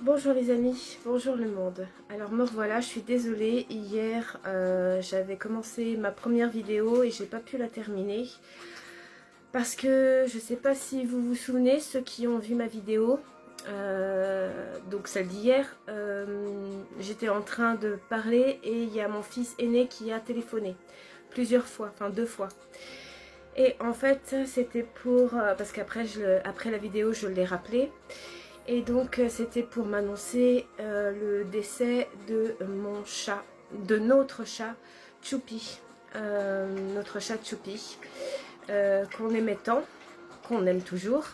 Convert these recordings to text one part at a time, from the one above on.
Bonjour les amis, bonjour le monde. Alors me revoilà, je suis désolée, hier j'avais commencé ma première vidéo et j'ai pas pu la terminer. Parce que je sais pas si vous vous souvenez, ceux qui ont vu ma vidéo, donc celle d'hier, j'étais en train de parler et il y a mon fils aîné qui a téléphoné plusieurs fois, enfin 2 fois. Et en fait c'était pour, parce qu'après après la vidéo je l'ai rappelé. Et donc c'était pour m'annoncer le décès de mon chat, de notre chat Choupi. Notre chat Choupi, qu'on aimait tant, qu'on aime toujours.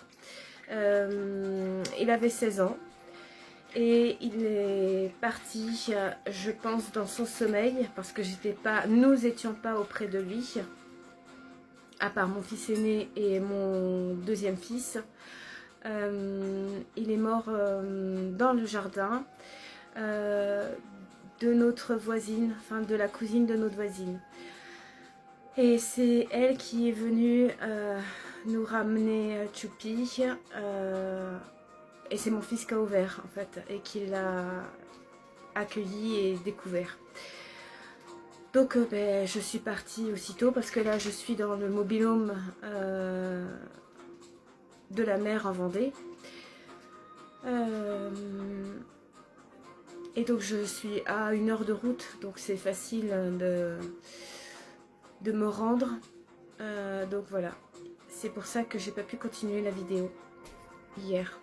Il avait 16 ans et il est parti, je pense, dans son sommeil parce que nous n'étions pas auprès de lui, à part mon fils aîné et mon deuxième fils. Il est mort dans le jardin de notre voisine, enfin de la cousine de notre voisine. Et c'est elle qui est venue nous ramener Choupi. Et c'est mon fils qui a ouvert en fait et qui l'a accueilli et découvert. Donc je suis partie aussitôt parce que là je suis dans le mobil-home de la mer en Vendée. Et donc je suis à 1 heure de route, donc c'est facile de me rendre. Donc voilà, c'est pour ça que j'ai pas pu continuer la vidéo hier.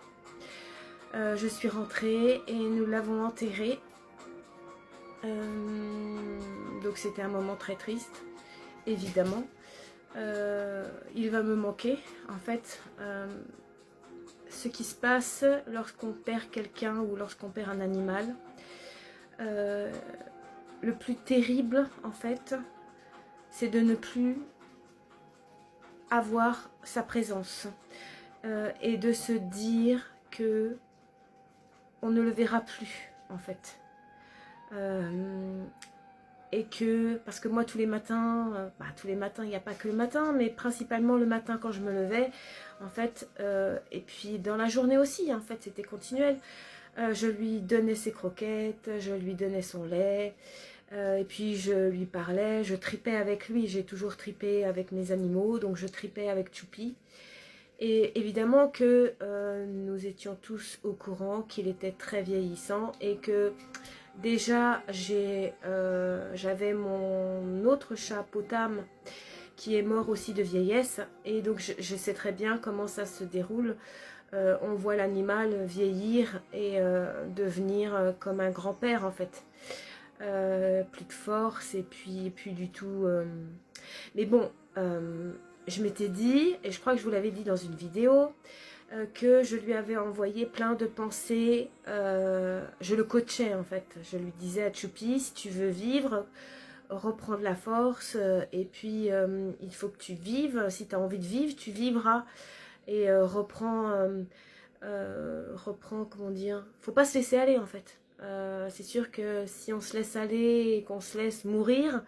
Je suis rentrée et nous l'avons enterré. Donc c'était un moment très triste, évidemment. Il va me manquer, en fait. Ce qui se passe lorsqu'on perd quelqu'un ou lorsqu'on perd un animal, le plus terrible, en fait, c'est de ne plus avoir sa présence et de se dire que on ne le verra plus, en fait. Et que, parce que moi tous les matins, il n'y a pas que le matin, mais principalement le matin quand je me levais, en fait, et puis dans la journée aussi, en fait, c'était continuel. Je lui donnais ses croquettes, je lui donnais son lait, et puis je lui parlais, je tripais avec lui, j'ai toujours tripé avec mes animaux, donc je tripais avec Choupi. Et évidemment que nous étions tous au courant qu'il était très vieillissant et que déjà j'avais mon autre chat Potam qui est mort aussi de vieillesse et donc je sais très bien comment ça se déroule. On voit l'animal vieillir et devenir comme un grand-père en fait. Plus de force et puis plus du tout. Mais bon, je m'étais dit, et je crois que je vous l'avais dit dans une vidéo, que je lui avais envoyé plein de pensées. Je le coachais en fait. Je lui disais à Choupi, si tu veux vivre, reprendre la force, et puis il faut que tu vives. Si tu as envie de vivre, tu vivras. Et reprends, comment dire, faut pas se laisser aller en fait. C'est sûr que si on se laisse aller et qu'on se laisse mourir,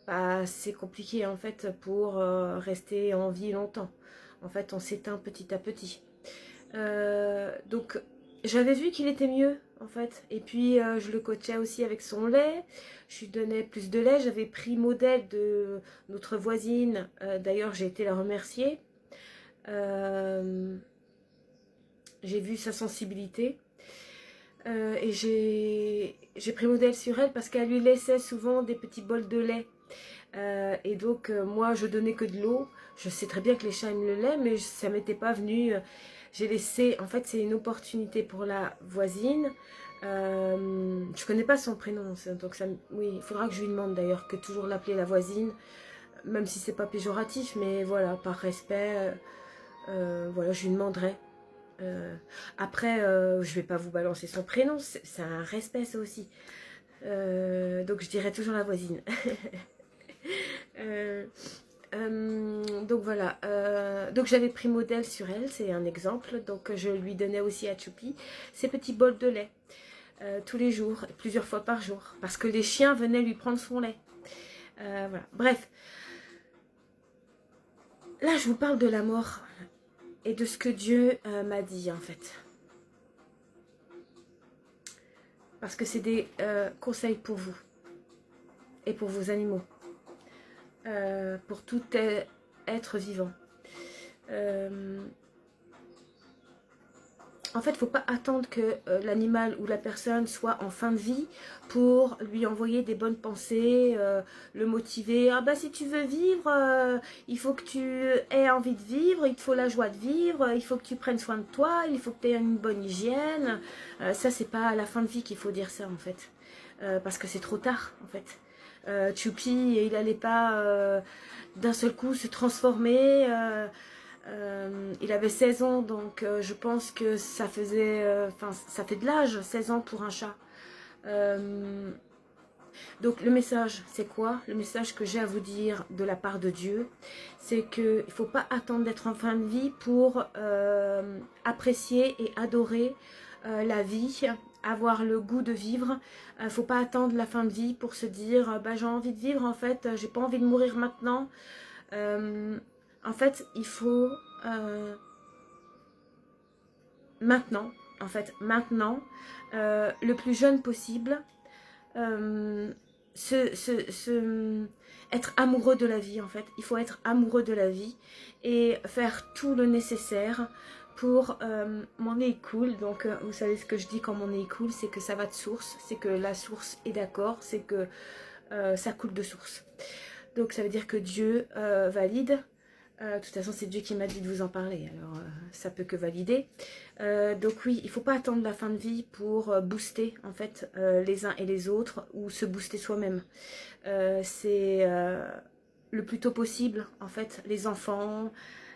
bah, c'est compliqué en fait pour rester en vie longtemps. En fait, on s'éteint petit à petit. Donc, j'avais vu qu'il était mieux en fait. Et puis, je le coachais aussi avec son lait. Je lui donnais plus de lait. J'avais pris modèle de notre voisine. D'ailleurs, j'ai été la remercier. J'ai vu sa sensibilité. Et j'ai pris modèle sur elle parce qu'elle lui laissait souvent des petits bols de lait. Et donc moi je donnais que de l'eau. Je sais très bien que les chats aiment le lait, mais ça m'était pas venu. J'ai laissé, en fait c'est une opportunité pour la voisine. Je connais pas son prénom, donc ça, oui, il faudra que je lui demande d'ailleurs que toujours l'appeler la voisine, même si c'est pas péjoratif, mais voilà, par respect, voilà, je lui demanderai. Après, je vais pas vous balancer son prénom, c'est un respect ça aussi. Donc je dirais toujours la voisine. Euh, donc voilà, donc j'avais pris modèle sur elle, c'est un exemple. Donc je lui donnais aussi à Choupi ses petits bols de lait tous les jours, plusieurs fois par jour, parce que les chiens venaient lui prendre son lait. Voilà. Bref, là je vous parle de la mort et de ce que Dieu m'a dit en fait. parce que c'est des conseils pour vous et pour vos animaux, pour tout être vivant. En fait, il ne faut pas attendre que l'animal ou la personne soit en fin de vie pour lui envoyer des bonnes pensées, le motiver. Ah bah si tu veux vivre, il faut que tu aies envie de vivre, il te faut la joie de vivre, il faut que tu prennes soin de toi, il faut que tu aies une bonne hygiène. Ça, c'est pas à la fin de vie qu'il faut dire ça en fait. Parce que c'est trop tard en fait. Choupi, il n'allait pas d'un seul coup se transformer. Il avait 16 ans, donc je pense que ça faisait, ça fait de l'âge, 16 ans pour un chat. Donc le message, c'est quoi? Le message que j'ai à vous dire de la part de Dieu, c'est qu'il ne faut pas attendre d'être en fin de vie pour apprécier et adorer la vie, avoir le goût de vivre. Il ne faut pas attendre la fin de vie pour se dire bah, j'ai envie de vivre, en fait, j'ai pas envie de mourir maintenant. En fait, il faut maintenant, le plus jeune possible, être amoureux de la vie en fait. Il faut être amoureux de la vie et faire tout le nécessaire pour mon nez coule. Donc vous savez ce que je dis quand mon nez coule, c'est que ça va de source, c'est que la source est d'accord, c'est que ça coule de source. Donc ça veut dire que Dieu valide. De toute façon, c'est Dieu qui m'a dit de vous en parler, alors ça peut que valider. Donc oui, il ne faut pas attendre la fin de vie pour booster en fait les uns et les autres ou se booster soi-même. C'est le plus tôt possible en fait, les enfants,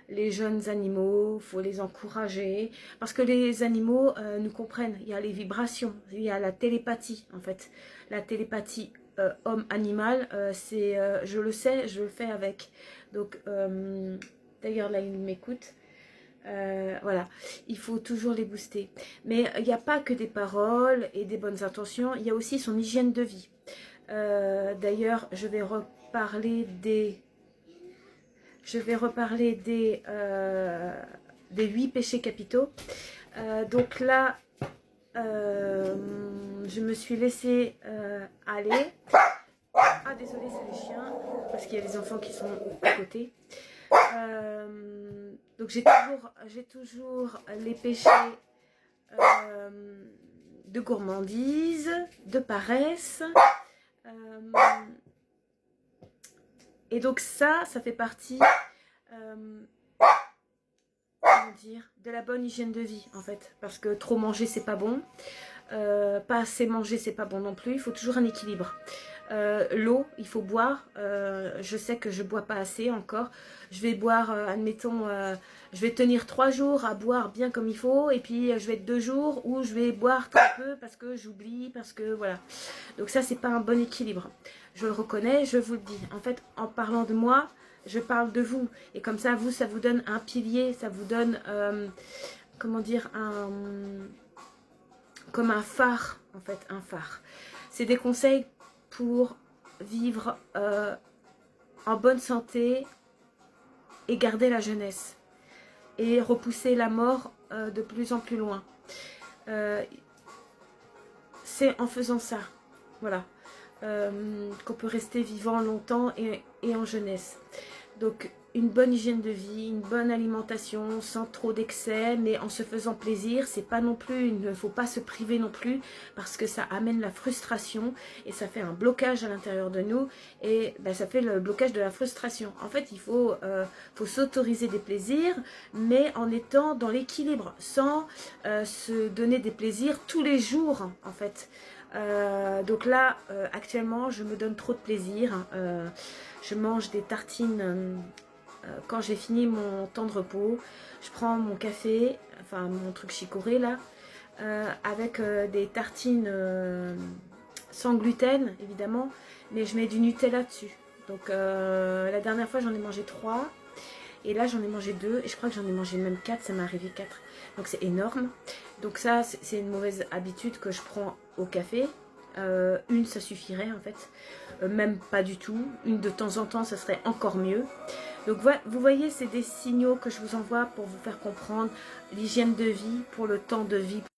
les jeunes animaux, il faut les encourager parce que les animaux nous comprennent. Il y a les vibrations, il y a la télépathie en fait. La télépathie homme-animal, c'est, je le sais, je le fais avec. Donc, d'ailleurs là, il m'écoute. Voilà, il faut toujours les booster. Mais il n'y a pas que des paroles et des bonnes intentions, il y a aussi son hygiène de vie. D'ailleurs, je vais reparler des 8 péchés capitaux. Donc là, je me suis laissée aller. Ah désolé, c'est les chiens, parce qu'il y a les enfants qui sont à côté. Donc j'ai toujours les péchés de gourmandise, de paresse. Et donc ça fait partie comment dire, de la bonne hygiène de vie en fait. Parce que trop manger c'est pas bon. Pas assez manger c'est pas bon non plus. Il faut toujours un équilibre. L'eau, il faut boire. Je sais que je bois pas assez encore. Je vais boire, admettons, je vais tenir 3 jours à boire bien comme il faut. Et puis je vais être 2 jours où je vais boire très peu parce que j'oublie, parce que voilà. Donc ça, c'est pas un bon équilibre. Je le reconnais, je vous le dis. En fait, en parlant de moi, je parle de vous. Et comme ça, vous, ça vous donne un pilier, ça vous donne, comment dire, comme un phare, en fait, un phare. C'est des conseils pour vivre en bonne santé et garder la jeunesse et repousser la mort de plus en plus loin. C'est en faisant ça, voilà, qu'on peut rester vivant longtemps et en jeunesse. Donc une bonne hygiène de vie, une bonne alimentation, sans trop d'excès, mais en se faisant plaisir. C'est pas non plus, il ne faut pas se priver non plus, parce que ça amène la frustration et ça fait un blocage à l'intérieur de nous, et ben, ça fait le blocage de la frustration. En fait, il faut s'autoriser des plaisirs, mais en étant dans l'équilibre, sans se donner des plaisirs tous les jours, en fait. Donc là, actuellement, je me donne trop de plaisir. Je mange des tartines quand j'ai fini mon temps de repos. Je prends mon café, enfin mon truc chicorée là, avec des tartines sans gluten évidemment, mais je mets du Nutella dessus. Donc la dernière fois j'en ai mangé 3 et là j'en ai mangé 2 et je crois que j'en ai mangé même 4, ça m'est arrivé 4. Donc c'est énorme. Donc ça c'est une mauvaise habitude que je prends au café. Une ça suffirait en fait, même pas du tout, une de temps en temps ça serait encore mieux. Donc vous voyez, c'est des signaux que je vous envoie pour vous faire comprendre l'hygiène de vie pour le temps de vie.